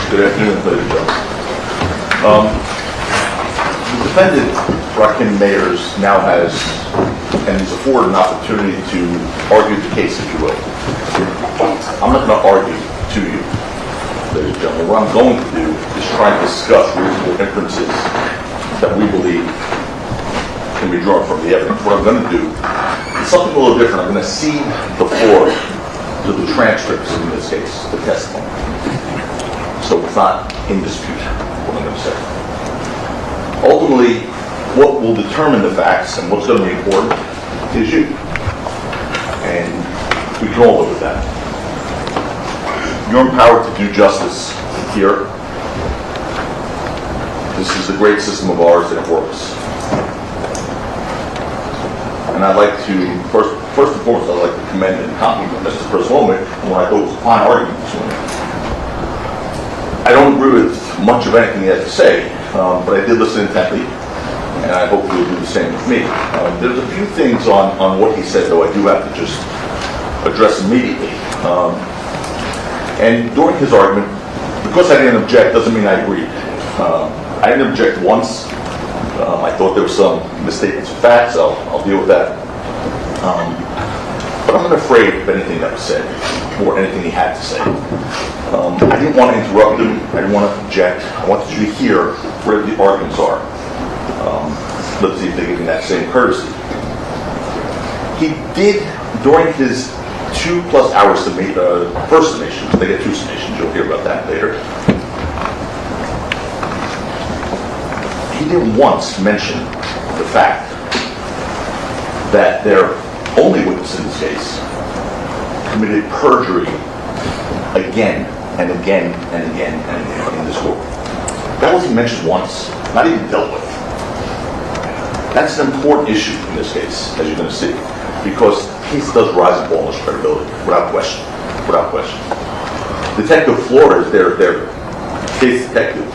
Good afternoon, ladies and gentlemen. The defendant, Rakim Mayers, now has, and is afforded an opportunity to argue the case, if you will. I'm not going to argue to you, ladies and gentlemen. What I'm going to do is try and discuss reasonable inferences that we believe can be drawn from the evidence. What I'm going to do is something a little different. I'm going to cede the floor to the transcripts in this case, the testimony. So it's not in dispute, what I'm going to say. Ultimately, what will determine the facts and what's going to be important is you. And we can all live with that. You're empowered to do justice here. This is a great system of ours and it works. And I'd like to, first and foremost, I'd like to commend and compliment Mr. Preslomic on what I thought was a fine argument this morning. I don't agree with much of anything he has to say, but I did listen intently, and I hope you'll do the same with me. There's a few things on what he said, though, I do have to just address immediately. And during his argument, because I didn't object doesn't mean I agreed. I didn't object once. I thought there were some misstatements of facts. I'll deal with that. But I'm not afraid of anything that was said or anything he had to say. I didn't want to interrupt him. I didn't want to object. I wanted you to hear where the arguments are. Let's see if they give me that same courtesy. He did, during his 2+ hour first summation, they get 2 summations, you'll hear about that later. He didn't once mention the fact that their only witness in this case committed perjury again and again and again and again in this court. That wasn't mentioned once, not even dealt with. That's an important issue in this case, as you're going to see, because the case does rise and fall in its credibility, without question. Without question. Detective Flores, their case detective,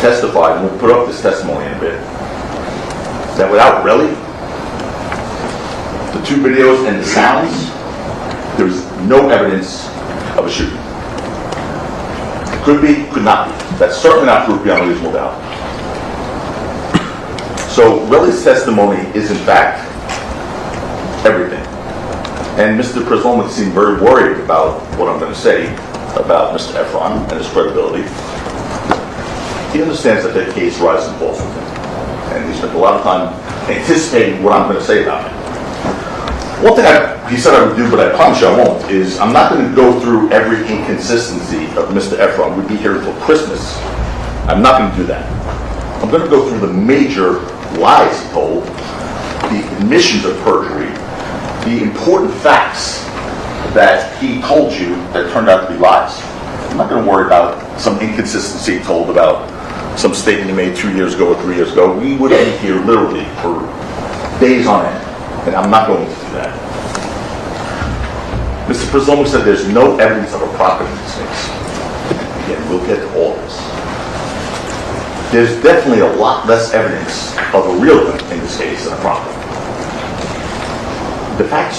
testified, and we'll put up this testimony in a bit, that without Relli, the 2 videos and the sounds, there's no evidence of a shooting. Could be, could not be. That's certainly not proof beyond reasonable doubt. So Relli's testimony is in fact everything. And Mr. Preslomic seemed very worried about what I'm going to say about Mr. Efron and his credibility. He understands that that case rises and falls with him. And he spent a lot of time anticipating what I'm going to say about it. One thing he said I would do, but I promise you I won't, is I'm not going to go through every inconsistency of Mr. Efron. We'd be here until Christmas. I'm not going to do that. I'm going to go through the major lies he told, the admissions of perjury, the important facts that he told you that turned out to be lies. I'm not going to worry about some inconsistency he told about some statement he made 2 years ago or 3 years ago. We would be here literally for days on end, and I'm not going to do that. Mr. Preslomic said there's no evidence of a profit in this case. Again, we'll get to all this. There's definitely a lot less evidence of a real gun in this case than a profit. The facts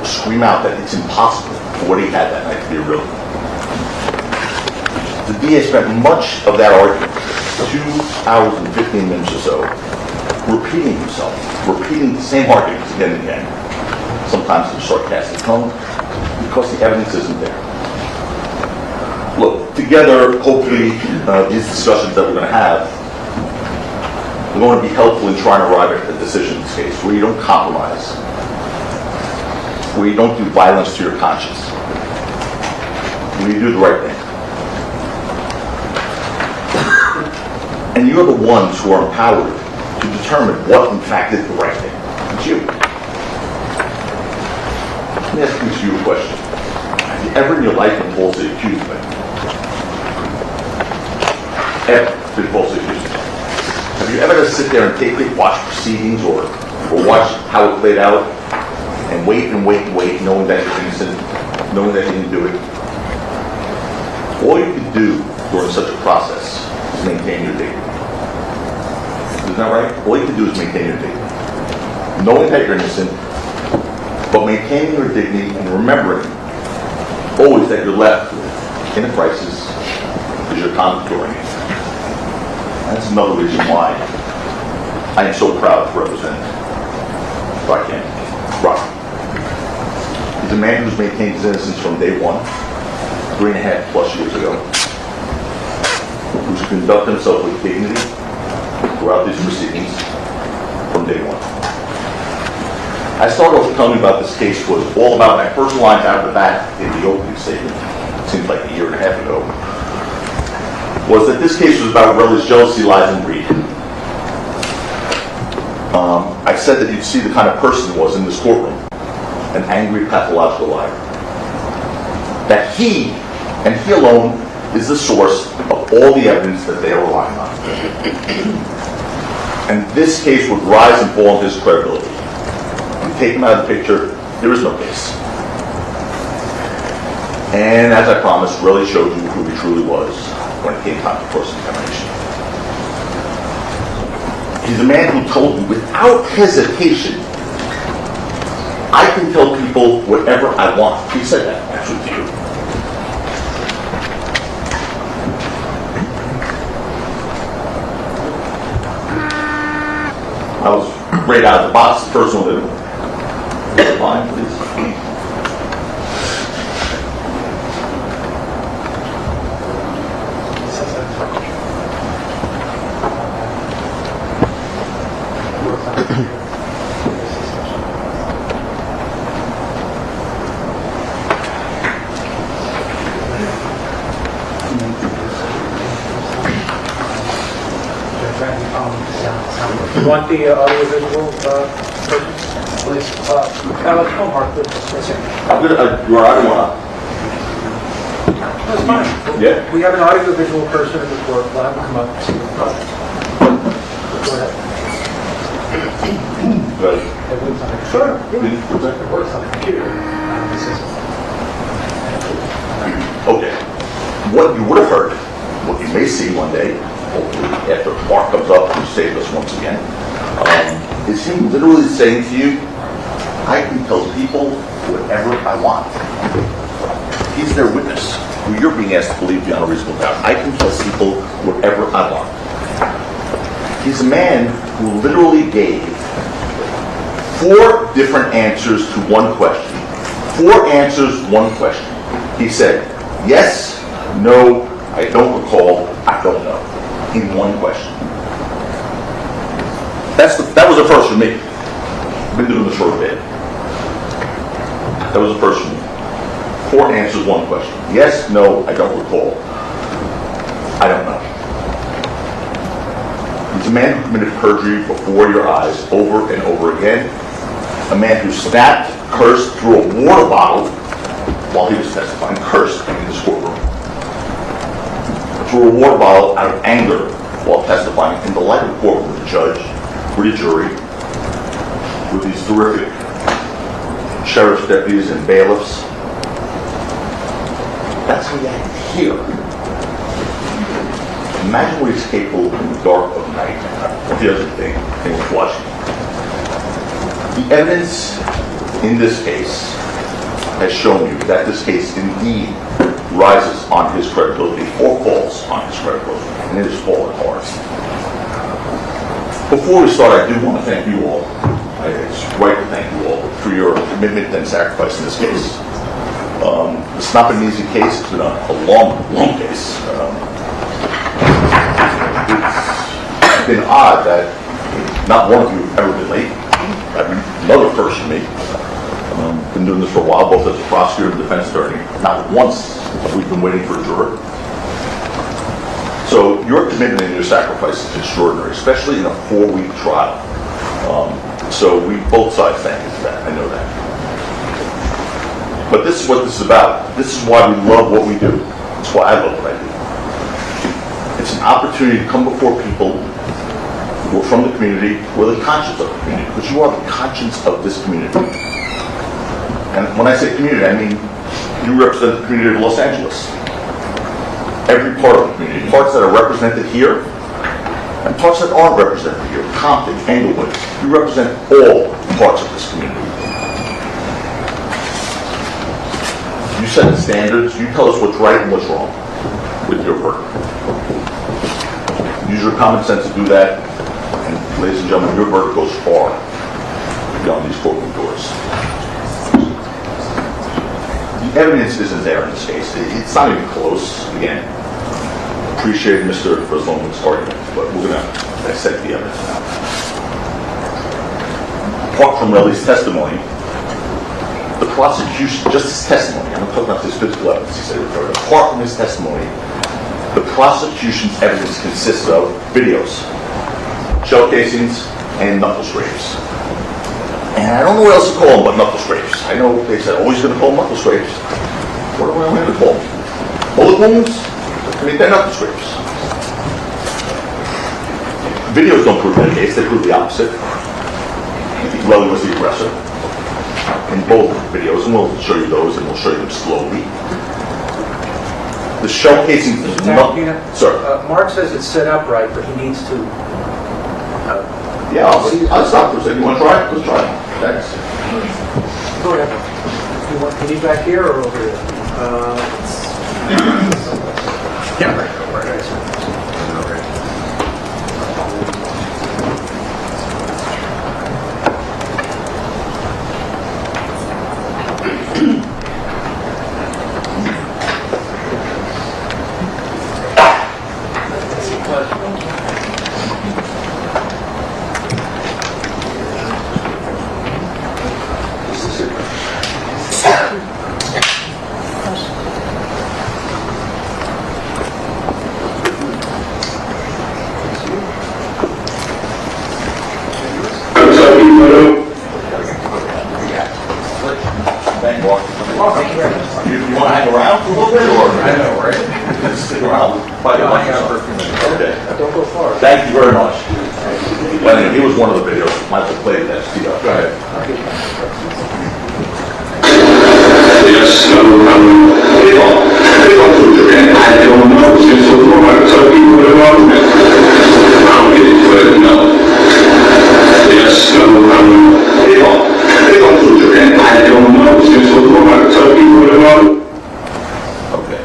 scream out that it's impossible for what he had that night to be a real gun. The DA spent much of that argument, 2 hours and 15 minutes or so, repeating himself, repeating the same arguments again and again, sometimes in a sarcastic tone, because the evidence isn't there. Look, together, hopefully, these discussions that we're going to have are going to be helpful in trying to arrive at a decision in this case, where you don't compromise, where you don't do violence to your conscience, where you do the right thing. And you're the ones who are empowered to determine what, in fact, is the right thing. It's you. Let me ask you a question. Have you ever in your life been falsely accused of anything? Ever been falsely accused? Have you ever had to sit there and take watch proceedings or watch how it played out and wait and wait and wait, knowing that you're innocent, knowing that you didn't do it? All you can do during such a process is maintain your dignity. Isn't that right? All you can do is maintain your dignity. Knowing that you're innocent, but maintaining your dignity and remembering always that you're left in a crisis conduct during it. That's another reason why I am so proud to represent Rocky. He's a man who's maintained his innocence from day one, 3.5+ years ago, who's conducted himself with dignity throughout these proceedings from day one. I started off telling you about this case was all about my first lines out of the bat in the opening statement, it seems like 1.5 years ago, was that this case was about Relli's jealousy, lies, and greed. I said that you'd see the kind of person he was in this courtroom, an angry, pathological liar. That he, and he alone, is the source of all the evidence that they are relying on. And this case would rise and fall on his credibility. You take him out of the picture, there is no case. And as I promised, Relli showed you who he truly was when it came time to cross-examination. He's a man who told you without hesitation, I can tell people whatever I want. He said that actually to you. I was right out of the box. The first one that line, please. You want the audiovisual person? Please. Alex, come on, please. I'm good. You're out of That's fine. Yeah. We have an audiovisual person in the court. We'll have him come up and see the project. Go ahead. Right. Sure. It works on the computer. Okay. What you would have heard, what you may see one day, hopefully after Mark comes up and saves us once again, is him literally saying to you, I can tell people whatever I want. He's their witness, who you're being asked to believe beyond a reasonable doubt. I can tell people whatever I want. He's a man who literally gave 4 different answers to one question. 4 answers, one question. He said, yes, no, I don't recall, I don't know, in one question. That was a first for me. I've been doing this for a bit. That was a first for me. 4 answers, one question. Yes, no, I don't recall, I don't know. He's a man who committed perjury before your eyes over and over again. A man who snapped, cursed, threw a water bottle while he was testifying, cursed in this courtroom. Threw a water bottle out of anger while testifying in the light of court with the judge, with the jury, with these terrific sheriff's deputies and bailiffs. That's how he acted here. Imagine what he's capable in the dark of night. Well, here's the thing, he was watching. The evidence in this case has shown you that this case indeed rises on his credibility or falls on his credibility, and it is falling hard. Before we start, I do want to thank you all. It's right to thank you all for your commitment and sacrifice in this case. It's not been an easy case. It's been a long, long case. It's been odd that not one of you have ever been late. Another first for me. Been doing this for a while, both as a prosecutor and defense attorney. Not once have we been waiting for a juror. So your commitment and your sacrifice is extraordinary, especially in a 4-week trial. So we both sides thank you for that. I know that. But this is what this is about. This is why we love what we do. That's why I love what I do. It's an opportunity to come before people who are from the community, who are the conscience of the community, because you are the conscience of this community. And when I say community, I mean you represent the community of Los Angeles. Every part of the community, parts that are represented here, and parts that aren't represented here, Compton, Englewood. You represent all parts of this community. You set the standards, you tell us what's right and what's wrong with your work. Use your common sense to do that. And ladies and gentlemen, your verdict goes far beyond these courtroom doors. The evidence isn't there in this case. It's not even close. Again, appreciate Mr. Preslowman's argument, but we're going to dissect the evidence now. Apart from Relli's testimony, the prosecution, just his testimony, I'm not talking about his physical evidence, he said, apart from his testimony, the prosecution's evidence consists of videos, shell casings, and knuckle scrapes. And I don't know what else to call them but knuckle scrapes. I know they said, oh, he's going to call them knuckle scrapes. What am I going to call them? Bullet wounds? I mean, they're knuckle scrapes. Videos don't prove that case, they prove the opposite. Relli was the aggressor in both videos, and we'll show you those, and we'll show you them slowly. The shell casing is not... Sir? Mark says it's set up right, but he needs to... Yeah, I'll stop for a second. You want to try it? Let's try it. Thanks. Go ahead. You need back here or over here? Yeah, right. You want to hang around for a little bit, or? I know, right? Stick around. Okay. Don't go far. Thank you very much. Well, he was one of the videos. Michael played that. Go ahead. Okay.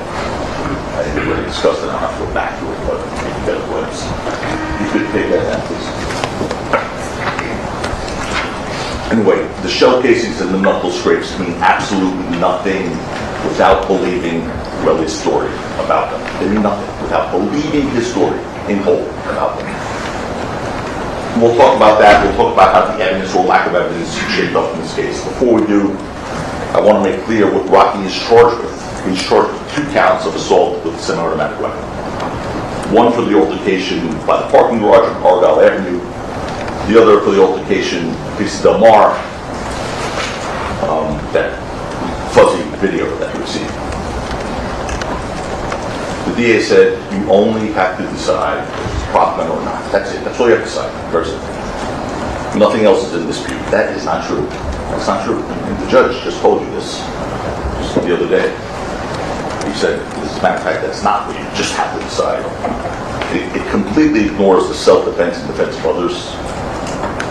I think we're discussing it. I'll have to go back to it, but maybe better words. You could take that down, please. Anyway, the shell casings and the knuckle scrapes mean absolutely nothing without believing Relli's story about them. They mean nothing without believing his story in whole about them. We'll talk about that. We'll talk about how the evidence or lack of evidence shaped up in this case. Before we do, I want to make clear what Rocky is charged with. He's charged with 2 counts of assault with a semi-automatic weapon. One for the altercation by the parking garage on Argyle Avenue. The other for the altercation in Vista Del Mar, that fuzzy video that you received. The DA said you only have to decide if it's proper or not. That's it. That's all you have to decide. Very simple. Nothing else is in dispute. That is not true. That's not true. And the judge just told you this just the other day. He said, as a matter of fact, that's not what you just have to decide. It completely ignores the self-defense and defense of others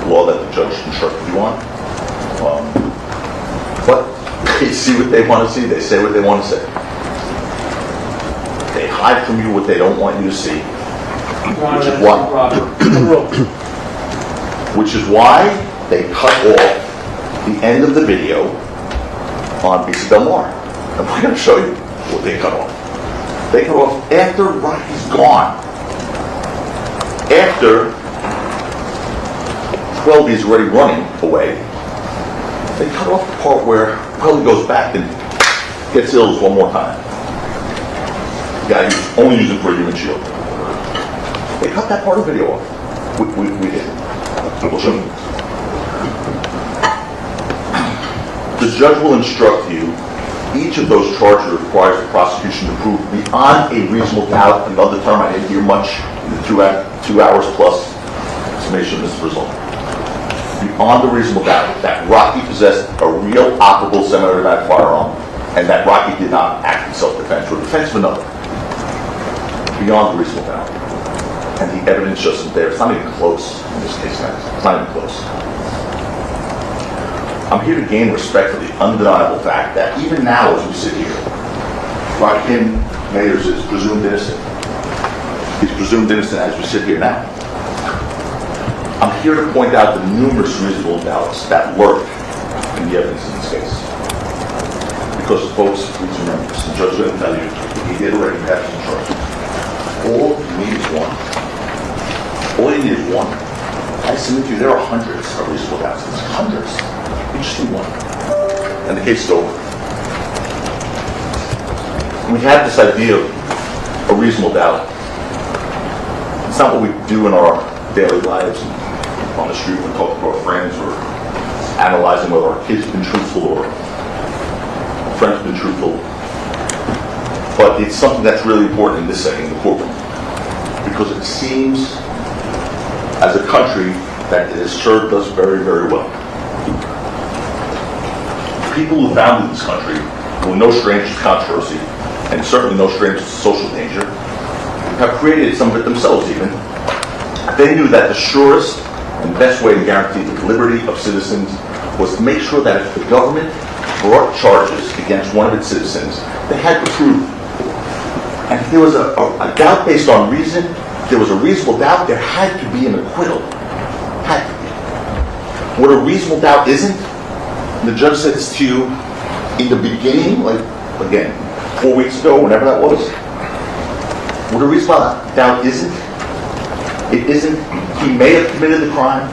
law that the judge instructed you on. But they see what they want to see. They say what they want to say. They hide from you what they don't want you to see. Which is why they cut off the end of the video on Vista Del Mar. And I'm going to show you what they cut off. They cut off after Rocky's gone. After 12 is already running away. They cut off the part where Relli goes back and gets ill one more time. The guy who's only using for a human shield. They cut that part of the video off. We did. We'll show you. The judge will instruct you each of those charges requires the prosecution to prove beyond a reasonable doubt, another term I didn't hear much in the 2 hours plus summation of this result. Beyond a reasonable doubt that Rocky possessed a real operable semi-automatic firearm and that Rocky did not act in self-defense or defense of another. Beyond a reasonable doubt. And the evidence just isn't there. It's not even close in this case, guys. It's not even close. I'm here to gain respect for the undeniable fact that even now as we sit here, Rocky Mayers is presumed innocent. He's presumed innocent as we sit here now. I'm here to point out the numerous reasonable doubts that lurk in the evidence in this case. Because, folks, please remember, the judge is going to tell you, he did already have some charges. All you need is one. All you need is one. I submit to you, there are hundreds of reasonable doubts. There's hundreds. You just need one. And the case is over. We have this idea of a reasonable doubt. It's not what we do in our daily lives, on the street when we talk to our friends, or analyzing whether our kids have been truthful or friends have been truthful. But it's something that's really important in this setting, in the courtroom. Because it seems, as a country, that it has served us very, very well. People who founded this country were no strangers to controversy, and certainly no strangers to social danger, have created some of it themselves even. They knew that the surest and best way to guarantee the liberty of citizens was to make sure that if the government brought charges against one of its citizens, they had to prove. And if there was a doubt based on reason, if there was a reasonable doubt, there had to be an acquittal. Had to be. What a reasonable doubt isn't, the judge said this to you in the beginning, like, again, 4 weeks ago, whenever that was. What a reasonable doubt isn't, it isn't he may have committed the crime.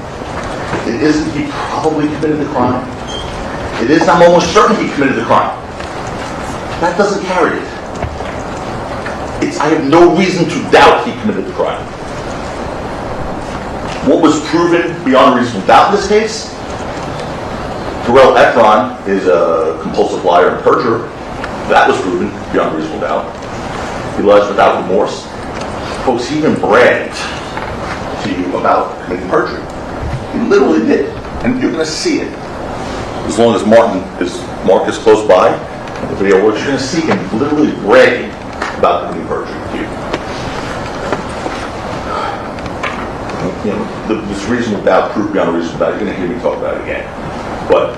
It isn't he probably committed the crime. It is I'm almost certain he committed the crime. That doesn't carry it. It's I have no reason to doubt he committed the crime. What was proven beyond reasonable doubt in this case? Terrell Efron is a compulsive liar and perjurer. That was proven beyond reasonable doubt. He lies without remorse. Folks, he even bragged to you about committing perjury. He literally did. And you're going to see it. As long as Mark is close by, the video works, you're going to see him literally bragging about committing perjury to you. You know, this reasonable doubt, proof beyond a reasonable doubt, you're going to hear me talk about it again. But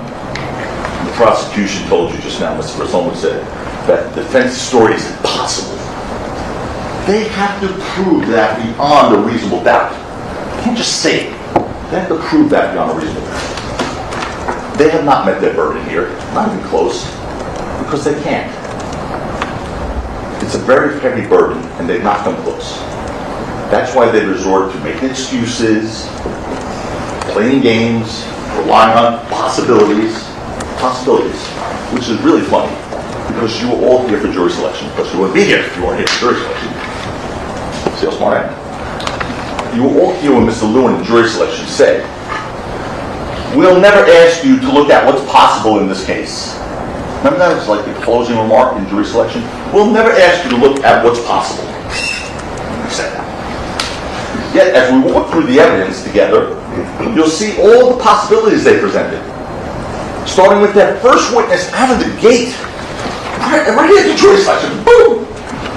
the prosecution told you just now, Mr. President said, that the defense story is impossible. They have to prove that beyond a reasonable doubt. You can't just say it. They have to prove that beyond a reasonable doubt. They have not met their burden here, not even close, because they can't. It's a very heavy burden, and they've not come close. That's why they resort to making excuses, playing games, relying on possibilities, which is really funny, because you were all here for jury selection, because you wouldn't be here if you weren't here for jury selection. See how smart I am? You were all here when Mr. Lewin in jury selection said, "We'll never ask you to look at what's possible in this case." Remember that? It was like the closing remark in jury selection. "We'll never ask you to look at what's possible." He said that. Yet, as we walk through the evidence together, you'll see all the possibilities they presented. Starting with that first witness out of the gate. Right here at the jury selection. Boom!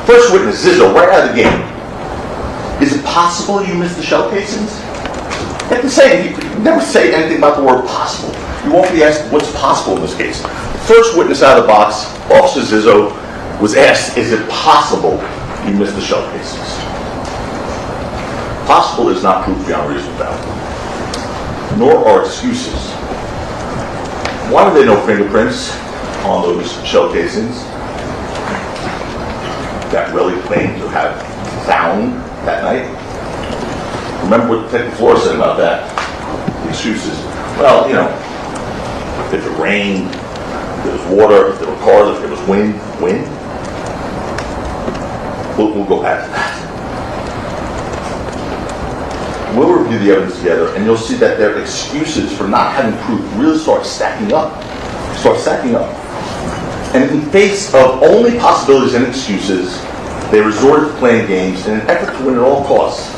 First witness, Zizzo, right out of the gate. "Is it possible you missed the shell casings?" He never say anything about the word possible. You won't be asked what's possible in this case. First witness out of the box, Officer Zizzo, was asked, "Is it possible you missed the shell casings?" Possible is not proof beyond reasonable doubt, nor are excuses. Why were there no fingerprints on those shell casings that Relli claimed to have found that night? Remember what Detective Flores said about that? The excuses. Well, you know, if it rained, if there was water, if there were cars, if there was wind. We'll go back to that. We'll review the evidence together, and you'll see that their excuses for not having proof really start stacking up. And in face of only possibilities and excuses, they resorted to playing games in an effort to win at all costs.